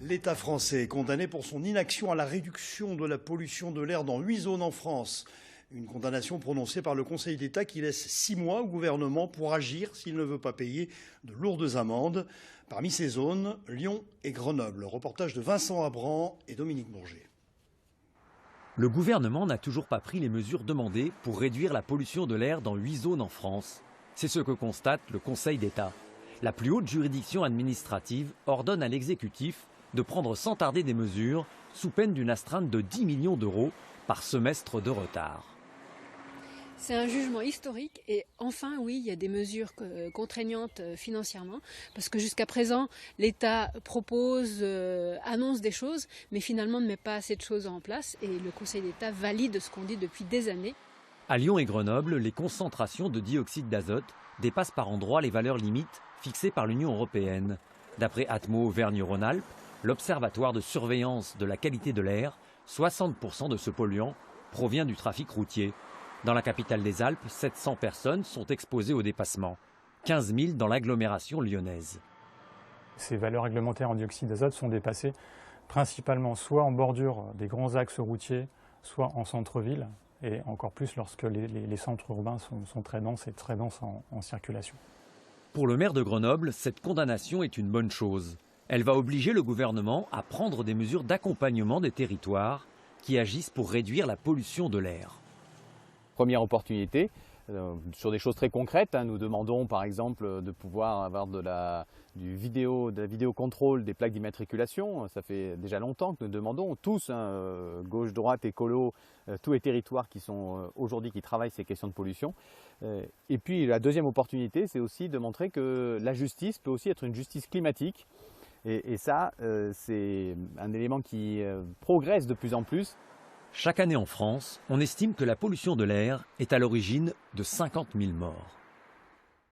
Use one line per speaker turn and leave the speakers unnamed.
L'État français est condamné pour son inaction à la réduction de la pollution de l'air dans 8 zones en France. Une condamnation prononcée par le Conseil d'État qui laisse 6 mois au gouvernement pour agir s'il ne veut pas payer de lourdes amendes. Parmi ces zones, Lyon et Grenoble. Reportage de Vincent Abran et Dominique Bourget.
Le gouvernement n'a toujours pas pris les mesures demandées pour réduire la pollution de l'air dans 8 zones en France. C'est ce que constate le Conseil d'État. La plus haute juridiction administrative ordonne à l'exécutif de prendre sans tarder des mesures sous peine d'une astreinte de 10 millions d'euros par semestre de retard.
C'est un jugement historique et enfin oui, il y a des mesures contraignantes financièrement parce que jusqu'à présent l'État propose, annonce des choses mais finalement ne met pas assez de choses en place et le Conseil d'État valide ce qu'on dit depuis des années.
À Lyon et Grenoble, les concentrations de dioxyde d'azote dépassent par endroits les valeurs limites fixées par l'Union européenne. D'après Atmo Auvergne-Rhône-Alpes, l'Observatoire de surveillance de la qualité de l'air, 60% de ce polluant provient du trafic routier. Dans la capitale des Alpes, 700 personnes sont exposées au dépassement, 15 000 dans l'agglomération lyonnaise.
Ces valeurs réglementaires en dioxyde d'azote sont dépassées principalement soit en bordure des grands axes routiers, soit en centre-ville, et encore plus lorsque les centres urbains sont très denses et très denses en circulation.
Pour le maire de Grenoble, cette condamnation est une bonne chose. Elle va obliger le gouvernement à prendre des mesures d'accompagnement des territoires qui agissent pour réduire la pollution de l'air.
Première opportunité, sur des choses très concrètes, nous demandons par exemple de pouvoir avoir de la vidéocontrôle des plaques d'immatriculation. Ça fait déjà longtemps que nous demandons tous, gauche, droite, écolo, tous les territoires qui sont aujourd'hui qui travaillent ces questions de pollution. Et puis la deuxième opportunité, c'est aussi de montrer que la justice peut aussi être une justice climatique. Et ça, c'est un élément qui progresse de plus en plus.
Chaque année en France, on estime que la pollution de l'air est à l'origine de 50 000 morts.